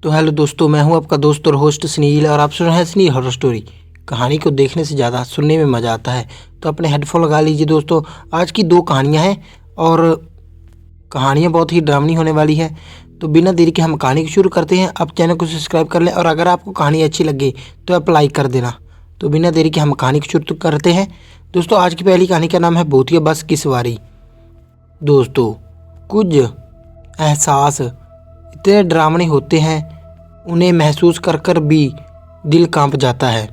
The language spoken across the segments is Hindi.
तो हेलो दोस्तों, मैं हूं आपका दोस्त और होस्ट स्नील और आप सुन रहे हैं स्नील हॉरर स्टोरी। कहानी को देखने से ज़्यादा सुनने में मज़ा आता है, तो अपने हेडफोन लगा लीजिए दोस्तों। आज की दो कहानियां हैं और कहानियां बहुत ही डरावनी होने वाली है। तो बिना देरी के हम कहानी को शुरू करते हैं। आप चैनल को सब्सक्राइब कर लें और अगर आपको कहानी अच्छी लगे तो आप लाइक कर देना। तो बिना देरी के हम कहानी को शुरू करते हैं दोस्तों। आज की पहली कहानी का नाम है भूतिया बस की सवारी। दोस्तों, कुछ एहसास इतने डरावने होते हैं, उन्हें महसूस कर कर भी दिल कांप जाता है।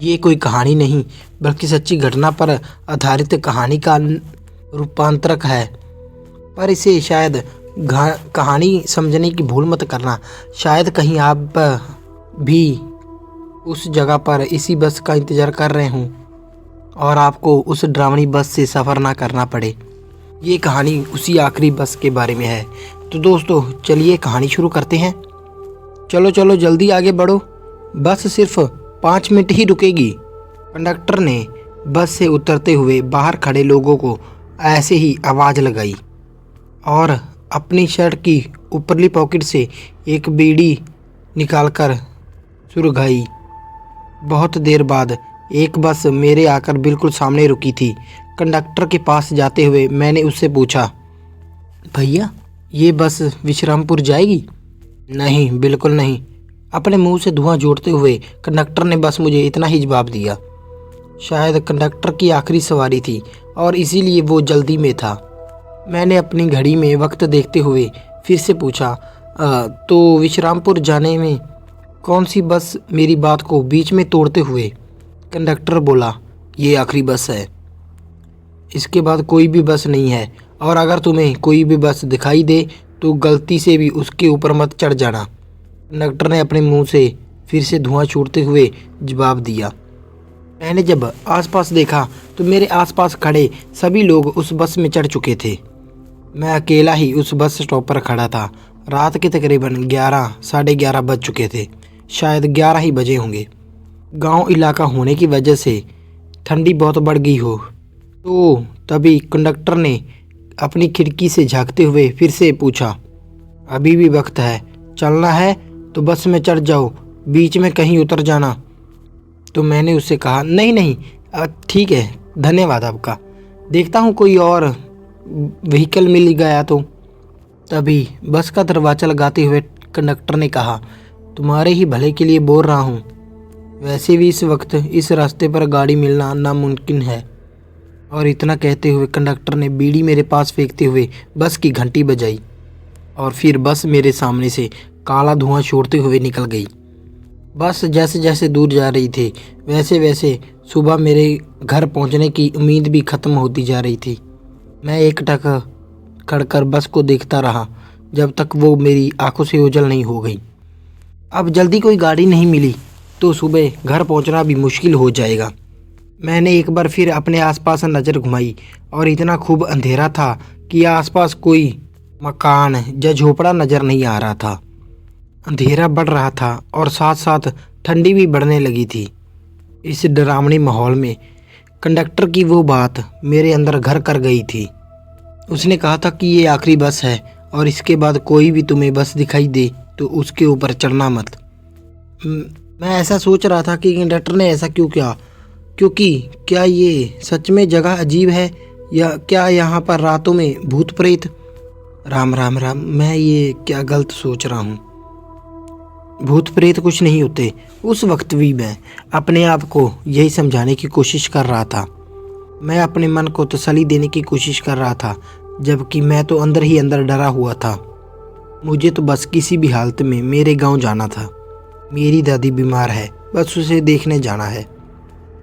ये कोई कहानी नहीं बल्कि सच्ची घटना पर आधारित कहानी का रूपांतरक है। पर इसे शायद कहानी समझने की भूल मत करना। शायद कहीं आप भी उस जगह पर इसी बस का इंतज़ार कर रहे हों और आपको उस डरावनी बस से सफ़र ना करना पड़े। ये कहानी उसी आखिरी बस के बारे में है। तो दोस्तों, चलिए कहानी शुरू करते हैं। चलो चलो जल्दी आगे बढ़ो, बस सिर्फ 5 मिनट ही रुकेगी। कंडक्टर ने बस से उतरते हुए बाहर खड़े लोगों को ऐसे ही आवाज़ लगाई और अपनी शर्ट की ऊपरली पॉकेट से एक बीड़ी निकालकर सुलगाई। बहुत देर बाद एक बस मेरे आकर बिल्कुल सामने रुकी थी। कंडक्टर के पास जाते हुए मैंने उससे पूछा, भैया ये बस विश्रामपुर जाएगी? नहीं, बिल्कुल नहीं। अपने मुंह से धुआं जोड़ते हुए कंडक्टर ने बस मुझे इतना ही जवाब दिया। शायद कंडक्टर की आखिरी सवारी थी और इसीलिए वो जल्दी में था। मैंने अपनी घड़ी में वक्त देखते हुए फिर से पूछा, तो विश्रामपुर जाने में कौन सी बस? मेरी बात को बीच में तोड़ते हुए कंडक्टर बोला, ये आखिरी बस है। इसके बाद कोई भी बस नहीं है और अगर तुम्हें कोई भी बस दिखाई दे तो गलती से भी उसके ऊपर मत चढ़ जाना। कंडक्टर ने अपने मुंह से फिर से धुआं छोड़ते हुए जवाब दिया। मैंने जब आसपास देखा तो मेरे आसपास खड़े सभी लोग उस बस में चढ़ चुके थे। मैं अकेला ही उस बस स्टॉप पर खड़ा था। रात के तकरीबन 11 साढ़े 11 बज चुके थे, शायद 11 ही बजे होंगे। गांव इलाका होने की वजह से ठंडी बहुत बढ़ गई हो। तो तभी कंडक्टर ने अपनी खिड़की से झांकते हुए फिर से पूछा, अभी भी वक्त है, चलना है तो बस में चढ़ जाओ, बीच में कहीं उतर जाना। तो मैंने उससे कहा, नहीं नहीं, ठीक है, धन्यवाद आपका, देखता हूँ कोई और व्हीकल मिल गया तो। तभी बस का दरवाज़ा लगाते हुए कंडक्टर ने कहा, तुम्हारे ही भले के लिए बोल रहा हूँ, वैसे भी इस वक्त इस रास्ते पर गाड़ी मिलना नामुमकिन है। और इतना कहते हुए कंडक्टर ने बीड़ी मेरे पास फेंकते हुए बस की घंटी बजाई और फिर बस मेरे सामने से काला धुआं छोड़ते हुए निकल गई। बस जैसे जैसे दूर जा रही थी वैसे वैसे सुबह मेरे घर पहुंचने की उम्मीद भी ख़त्म होती जा रही थी। मैं एकटक खड़कर बस को देखता रहा जब तक वो मेरी आंखों से ओझल नहीं हो गई। अब जल्दी कोई गाड़ी नहीं मिली तो सुबह घर पहुंचना भी मुश्किल हो जाएगा। मैंने एक बार फिर अपने आसपास नज़र घुमाई और इतना खूब अंधेरा था कि आसपास कोई मकान या झोपड़ा नज़र नहीं आ रहा था। अंधेरा बढ़ रहा था और साथ साथ ठंडी भी बढ़ने लगी थी। इस डरावने माहौल में कंडक्टर की वो बात मेरे अंदर घर कर गई थी। उसने कहा था कि ये आखिरी बस है और इसके बाद कोई भी तुम्हें बस दिखाई दे तो उसके ऊपर चढ़ना मत। मैं ऐसा सोच रहा था कि कंडक्टर ने ऐसा क्यों किया, क्योंकि क्या ये सच में जगह अजीब है या क्या यहाँ पर रातों में भूत प्रेत? राम राम राम, मैं ये क्या गलत सोच रहा हूँ? भूत प्रेत कुछ नहीं होते। उस वक्त भी मैं अपने आप को यही समझाने की कोशिश कर रहा था। मैं अपने मन को तसल्ली देने की कोशिश कर रहा था, जबकि मैं तो अंदर ही अंदर डरा हुआ था। मुझे तो बस किसी भी हालत में मेरे गाँव जाना था। मेरी दादी बीमार है, बस उसे देखने जाना है।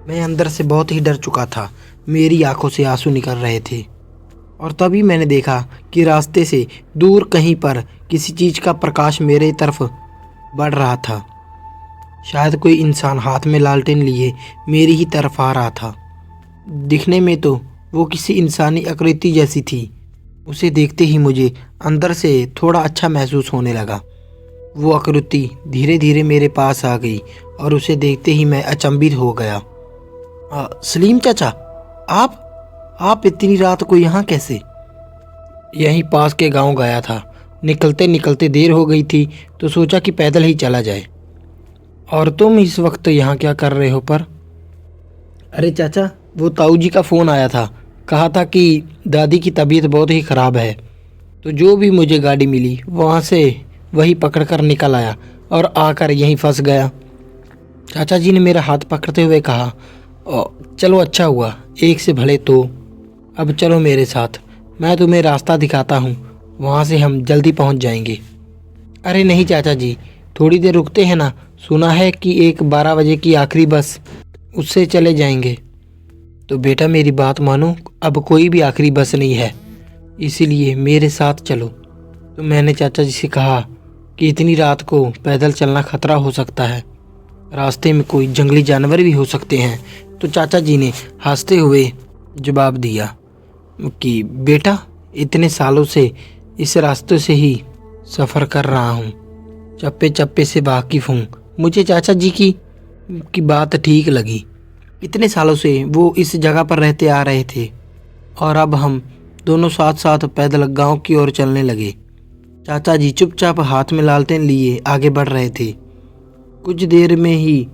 मैं अंदर से बहुत ही डर चुका था। मेरी आंखों से आंसू निकल रहे थे और तभी मैंने देखा कि रास्ते से दूर कहीं पर किसी चीज़ का प्रकाश मेरे तरफ बढ़ रहा था। शायद कोई इंसान हाथ में लालटेन लिए मेरी ही तरफ आ रहा था। दिखने में तो वो किसी इंसानी आकृति जैसी थी। उसे देखते ही मुझे अंदर से थोड़ा अच्छा महसूस होने लगा। वो आकृति धीरे धीरे मेरे पास आ गई और उसे देखते ही मैं अचंभित हो गया। सलीम चाचा, आप इतनी रात को यहाँ कैसे? यहीं पास के गांव गया था। निकलते निकलते देर हो गई थी तो सोचा कि पैदल ही चला जाए। और तुम इस वक्त यहाँ क्या कर रहे हो पर? अरे चाचा, वो ताऊ जी का फ़ोन आया था, कहा था कि दादी की तबीयत बहुत ही ख़राब है, तो जो भी मुझे गाड़ी मिली वहाँ से वही पकड़कर निकल आया और आकर यहीं फंस गया। चाचा जी ने मेरा हाथ पकड़ते हुए कहा, चलो अच्छा हुआ, एक से भले तो। अब चलो मेरे साथ, मैं तुम्हें रास्ता दिखाता हूँ, वहाँ से हम जल्दी पहुँच जाएंगे। अरे नहीं चाचा जी, थोड़ी देर रुकते हैं ना, सुना है कि एक 12 बजे की आखिरी बस, उससे चले जाएंगे। तो बेटा मेरी बात मानो, अब कोई भी आखिरी बस नहीं है, इसीलिए मेरे साथ चलो। तो मैंने चाचा जी से कहा कि इतनी रात को पैदल चलना खतरा हो सकता है, रास्ते में कोई जंगली जानवर भी हो सकते हैं। तो चाचा जी ने हंसते हुए जवाब दिया कि बेटा, इतने सालों से इस रास्ते से ही सफ़र कर रहा हूँ, चप्पे चप्पे से वाकिफ़ हूँ। मुझे चाचा जी की बात ठीक लगी। इतने सालों से वो इस जगह पर रहते आ रहे थे और अब हम दोनों साथ साथ पैदल गांव की ओर चलने लगे। चाचा जी चुपचाप हाथ में लालटेन लिए आगे बढ़ रहे थे। कुछ देर में ही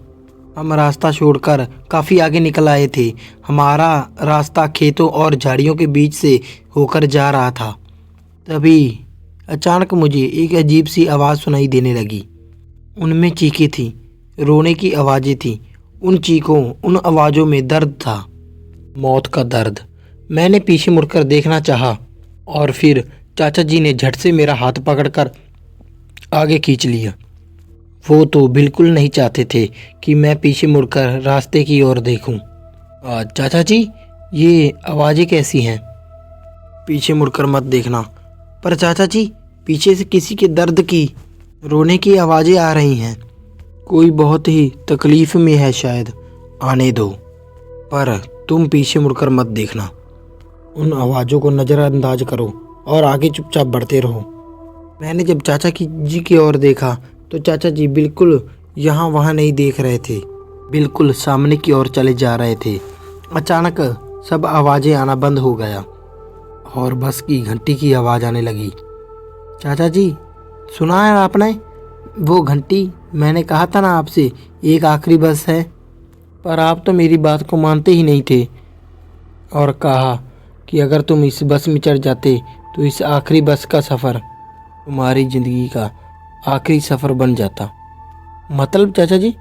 हम रास्ता छोड़कर काफ़ी आगे निकल आए थे। हमारा रास्ता खेतों और झाड़ियों के बीच से होकर जा रहा था। तभी अचानक मुझे एक अजीब सी आवाज़ सुनाई देने लगी। उनमें चीखें थीं, रोने की आवाज़ें थीं। उन चीखों, उन आवाज़ों में दर्द था, मौत का दर्द। मैंने पीछे मुड़कर देखना चाहा और फिर चाचा जी ने झट से मेरा हाथ पकड़कर आगे खींच लिया। वो तो बिल्कुल नहीं चाहते थे कि मैं पीछे मुड़कर रास्ते की ओर देखूं। चाचा जी, ये आवाज़ें कैसी हैं? पीछे मुड़कर मत देखना। पर चाचा जी, पीछे से किसी के दर्द की, रोने की आवाज़ें आ रही हैं। कोई बहुत ही तकलीफ़ में है शायद, आने दो। पर तुम पीछे मुड़कर मत देखना, उन आवाज़ों को नज़रअंदाज करो और आगे चुपचाप बढ़ते रहो। मैंने जब चाचा जी की ओर देखा तो चाचा जी बिल्कुल यहाँ वहाँ नहीं देख रहे थे, बिल्कुल सामने की ओर चले जा रहे थे। अचानक सब आवाज़ें आना बंद हो गया और बस की घंटी की आवाज़ आने लगी। चाचा जी, सुना है आपने वो घंटी? मैंने कहा था ना आपसे, एक आखिरी बस है, पर आप तो मेरी बात को मानते ही नहीं थे और कहा कि अगर तुम इस बस में चढ़ जाते तो इस आखिरी बस का सफ़र तुम्हारी ज़िंदगी का आखिरी सफ़र बन जाता। मतलब चाचा जी?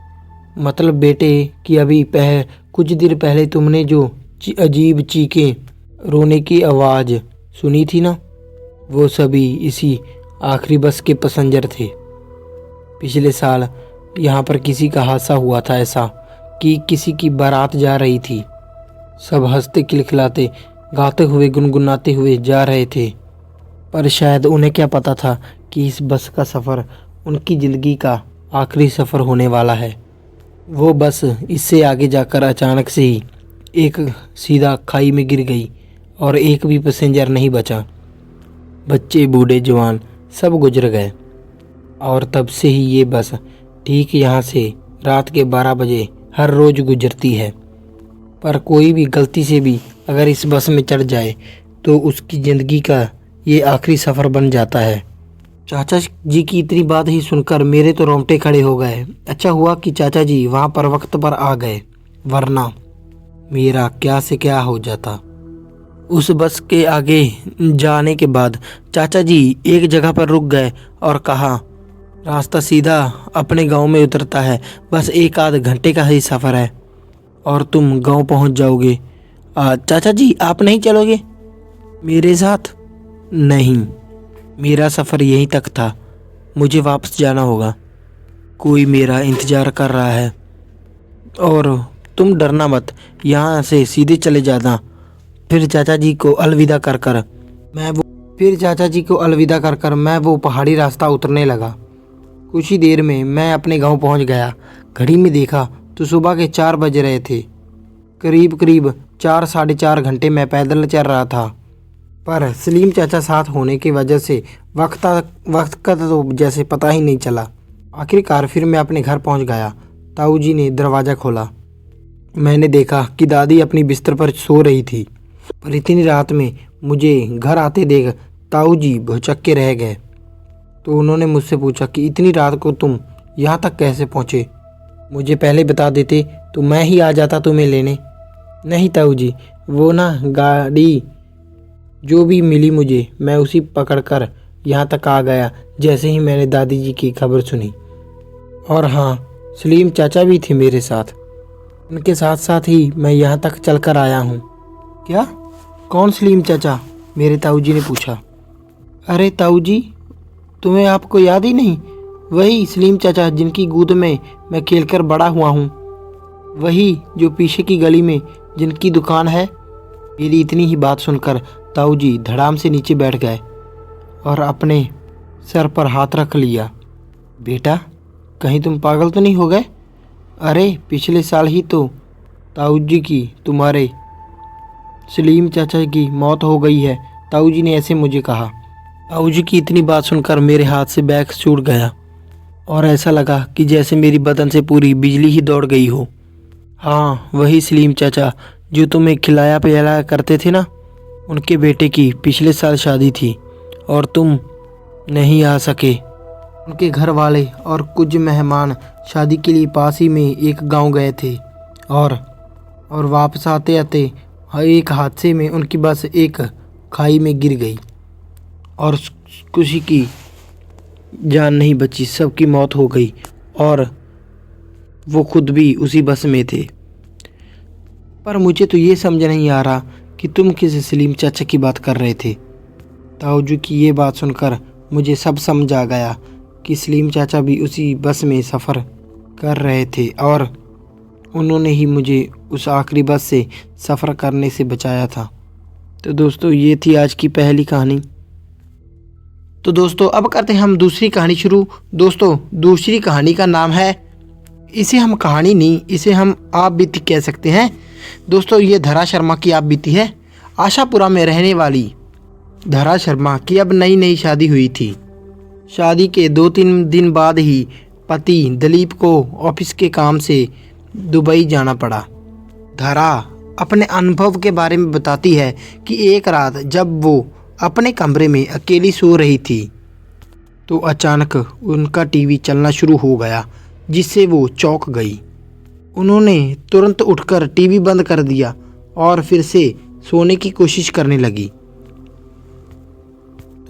मतलब बेटे कि अभी कुछ देर पहले तुमने जो अजीब चीखें, रोने की आवाज़ सुनी थी ना, वो सभी इसी आखिरी बस के पैसेंजर थे। पिछले साल यहाँ पर किसी का हादसा हुआ था, ऐसा कि किसी की बारात जा रही थी। सब हंसते खिलखिलाते, गाते हुए, गुनगुनाते हुए जा रहे थे, पर शायद उन्हें क्या पता था कि इस बस का सफ़र उनकी ज़िंदगी का आखिरी सफ़र होने वाला है। वो बस इससे आगे जाकर अचानक से ही एक सीधा खाई में गिर गई और एक भी पैसेंजर नहीं बचा। बच्चे, बूढ़े, जवान सब गुजर गए और तब से ही ये बस ठीक यहाँ से रात के 12 बजे हर रोज़ गुजरती है। पर कोई भी गलती से भी अगर इस बस में चढ़ जाए तो उसकी ज़िंदगी का ये आखिरी सफ़र बन जाता है। चाचा जी की इतनी बात ही सुनकर मेरे तो रोंगटे खड़े हो गए। अच्छा हुआ कि चाचा जी वहाँ पर वक्त पर आ गए, वरना मेरा क्या से क्या हो जाता। उस बस के आगे जाने के बाद चाचा जी एक जगह पर रुक गए और कहा, रास्ता सीधा अपने गांव में उतरता है, बस एक आध घंटे का ही सफ़र है और तुम गांव पहुंच जाओगे। चाचा जी, आप नहीं चलोगे मेरे साथ? नहीं, मेरा सफ़र यहीं तक था, मुझे वापस जाना होगा, कोई मेरा इंतज़ार कर रहा है। और तुम डरना मत, यहाँ से सीधे चले जाना। फिर चाचा जी को अलविदा कर कर मैं वो पहाड़ी रास्ता उतरने लगा। कुछ ही देर में मैं अपने गांव पहुंच गया। घड़ी में देखा तो सुबह के 4 बज रहे थे। करीब करीब 4 साढ़े 4 घंटे मैं पैदल चल रहा था, पर सलीम चाचा साथ होने की वजह से वक्त का तो जैसे पता ही नहीं चला। आखिरकार फिर मैं अपने घर पहुंच गया। ताऊ जी ने दरवाज़ा खोला। मैंने देखा कि दादी अपनी बिस्तर पर सो रही थी, पर इतनी रात में मुझे घर आते देख ताऊ जी भौचक्के रह गए। तो उन्होंने मुझसे पूछा कि इतनी रात को तुम यहाँ तक कैसे पहुँचे, मुझे पहले बता देते तो मैं ही आ जाता तुम्हें लेने। नहीं ताऊ जी, वो ना गाड़ी जो भी मिली मुझे मैं उसी पकड़कर यहाँ तक आ गया जैसे ही मैंने दादी जी की खबर सुनी। और हाँ, सलीम चाचा भी थे मेरे साथ, उनके साथ साथ ही मैं यहाँ तक चलकर आया हूँ। क्या? कौन सलीम चाचा? मेरे ताऊ जी ने पूछा। अरे ताऊ जी, तुम्हें आपको याद ही नहीं? वही सलीम चाचा जिनकी गोद में मैं खेलकर बड़ा हुआ हूँ, वही जो पीछे की गली में जिनकी दुकान है। मेरी इतनी ही बात सुनकर ताऊ जी धड़ाम से नीचे बैठ गए और अपने सर पर हाथ रख लिया। बेटा, कहीं तुम पागल तो नहीं हो गए? अरे पिछले साल ही तो ताऊ जी की तुम्हारे सलीम चाचा की मौत हो गई है, ताऊ जी ने ऐसे मुझे कहा। ताऊ जी की इतनी बात सुनकर मेरे हाथ से बैग छूट गया और ऐसा लगा कि जैसे मेरी बदन से पूरी बिजली ही दौड़ गई हो। हाँ, वही सलीम चाचा जो तुम्हें खिलाया पिलाया करते थे ना, उनके बेटे की पिछले साल शादी थी और तुम नहीं आ सके। उनके घर वाले और कुछ मेहमान शादी के लिए पास ही में एक गांव गए थे और वापस आते आते एक हादसे में उनकी बस एक खाई में गिर गई और किसी की जान नहीं बची, सबकी मौत हो गई और वो खुद भी उसी बस में थे। पर मुझे तो ये समझ नहीं आ रहा कि तुम किस सलीम चाचा की बात कर रहे थे। ताऊ जी की ये बात सुनकर मुझे सब समझ आ गया कि सलीम चाचा भी उसी बस में सफ़र कर रहे थे और उन्होंने ही मुझे उस आखिरी बस से सफ़र करने से बचाया था। तो दोस्तों, ये थी आज की पहली कहानी। तो दोस्तों, अब करते हैं हम दूसरी कहानी शुरू। दोस्तों, दूसरी कहानी का नाम है, इसे हम कहानी नहीं, इसे हम आप बीती कह सकते हैं। दोस्तों, ये धरा शर्मा की आप बीती है। आशापुरा में रहने वाली धरा शर्मा की अब नई नई शादी हुई थी। शादी के 2-3 दिन बाद ही पति दिलीप को ऑफिस के काम से दुबई जाना पड़ा। धरा अपने अनुभव के बारे में बताती है कि एक रात जब वो अपने कमरे में अकेली सो रही थी तो अचानक उनका टीवी चलना शुरू हो गया, जिससे वो चौंक गई। उन्होंने तुरंत उठकर टीवी बंद कर दिया और फिर से सोने की कोशिश करने लगी।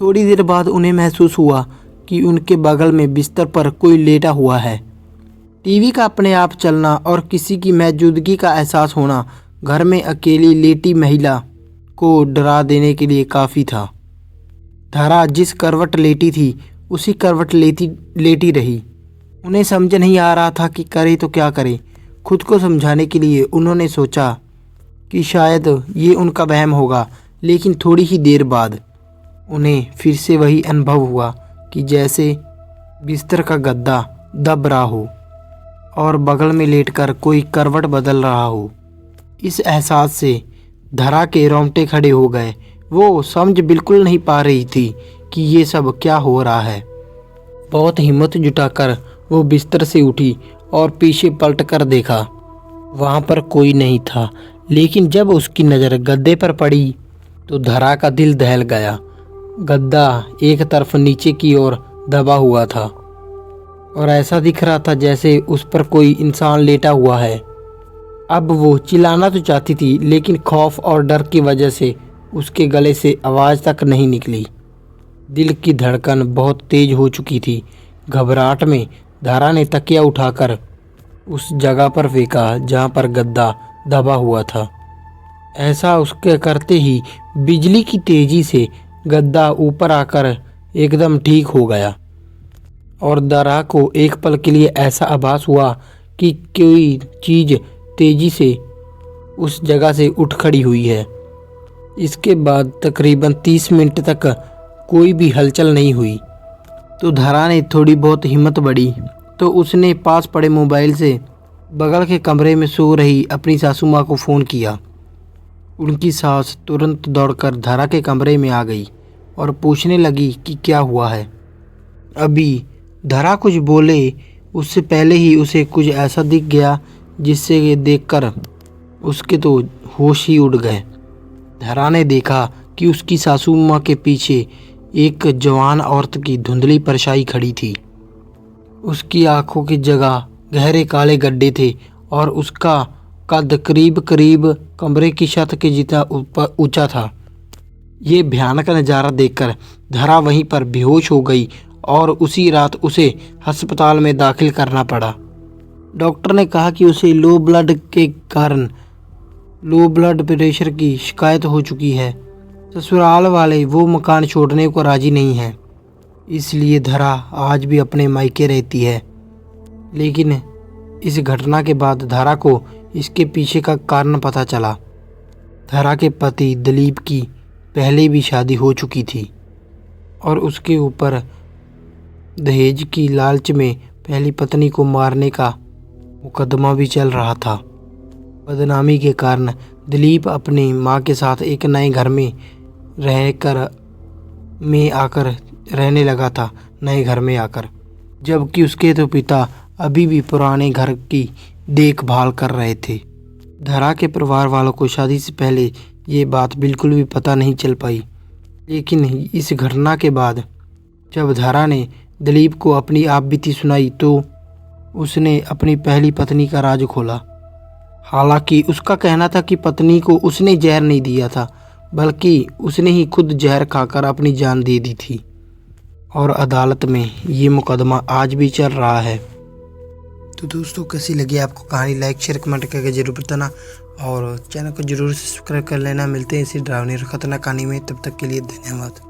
थोड़ी देर बाद उन्हें महसूस हुआ कि उनके बगल में बिस्तर पर कोई लेटा हुआ है। टीवी का अपने आप चलना और किसी की मौजूदगी का एहसास होना घर में अकेली लेटी महिला को डरा देने के लिए काफ़ी था। धरा जिस करवट लेटी थी उसी करवट लेटी रही। उन्हें समझ नहीं आ रहा था कि करे तो क्या करे। खुद को समझाने के लिए उन्होंने सोचा कि शायद ये उनका वहम होगा, लेकिन थोड़ी ही देर बाद उन्हें फिर से वही अनुभव हुआ कि जैसे बिस्तर का गद्दा दब रहा हो और बगल में लेटकर कोई करवट बदल रहा हो। इस एहसास से धरा के रोंगटे खड़े हो गए। वो समझ बिल्कुल नहीं पा रही थी कि ये सब क्या हो रहा है। बहुत हिम्मत जुटाकर वो बिस्तर से उठी और पीछे पलट कर देखा। वहाँ पर कोई नहीं था, लेकिन जब उसकी नज़र गद्दे पर पड़ी तो धरा का दिल दहल गया। गद्दा एक तरफ नीचे की ओर दबा हुआ था और ऐसा दिख रहा था जैसे उस पर कोई इंसान लेटा हुआ है। अब वो चिल्लाना तो चाहती थी, लेकिन खौफ और डर की वजह से उसके गले से आवाज़ तक नहीं निकली। दिल की धड़कन बहुत तेज हो चुकी थी। घबराहट में धरा ने तकिया उठाकर उस जगह पर फेंका जहाँ पर गद्दा दबा हुआ था। ऐसा उसके करते ही बिजली की तेज़ी से गद्दा ऊपर आकर एकदम ठीक हो गया और धरा को एक पल के लिए ऐसा आभास हुआ कि कोई चीज़ तेज़ी से उस जगह से उठ खड़ी हुई है। इसके बाद तकरीबन 30 मिनट तक कोई भी हलचल नहीं हुई। तो धरा ने थोड़ी बहुत हिम्मत बढ़ी तो उसने पास पड़े मोबाइल से बगल के कमरे में सो रही अपनी सासू माँ को फ़ोन किया। उनकी सास तुरंत दौड़कर धरा के कमरे में आ गई और पूछने लगी कि क्या हुआ है। अभी धरा कुछ बोले उससे पहले ही उसे कुछ ऐसा दिख गया जिससे देखकर उसके तो होश ही उड़ गए। धरा ने देखा कि उसकी सासू माँ के पीछे एक जवान औरत की धुंधली परछाई खड़ी थी। उसकी आंखों की जगह गहरे काले गड्ढे थे और उसका कद करीब करीब कमरे की छत के जितना ऊंचा था। ये भयानक नज़ारा देखकर धरा वहीं पर बेहोश हो गई और उसी रात उसे अस्पताल में दाखिल करना पड़ा। डॉक्टर ने कहा कि उसे लो ब्लड प्रेशर की शिकायत हो चुकी है। ससुराल वाले वो मकान छोड़ने को राजी नहीं हैं, इसलिए धरा आज भी अपने मायके रहती है। लेकिन इस घटना के बाद धरा को इसके पीछे का कारण पता चला। धरा के पति दिलीप की पहले भी शादी हो चुकी थी और उसके ऊपर दहेज की लालच में पहली पत्नी को मारने का मुकदमा भी चल रहा था। बदनामी के कारण दिलीप अपनी मां के साथ एक नए घर में रहने लगा था, जबकि उसके तो पिता अभी भी पुराने घर की देखभाल कर रहे थे। धरा के परिवार वालों को शादी से पहले ये बात बिल्कुल भी पता नहीं चल पाई, लेकिन इस घटना के बाद जब धरा ने दिलीप को अपनी आपबीती सुनाई तो उसने अपनी पहली पत्नी का राज खोला। हालांकि उसका कहना था कि पत्नी को उसने जहर नहीं दिया था, बल्कि उसने ही खुद जहर खाकर अपनी जान दे दी थी और अदालत में ये मुकदमा आज भी चल रहा है। तो दोस्तों, कैसी लगी आपको कहानी? लाइक शेयर कमेंट करके जरूर बताना और चैनल को जरूर सब्सक्राइब कर लेना। मिलते हैं इसी डरावनी और खतरनाक कहानी में, तब तक के लिए धन्यवाद।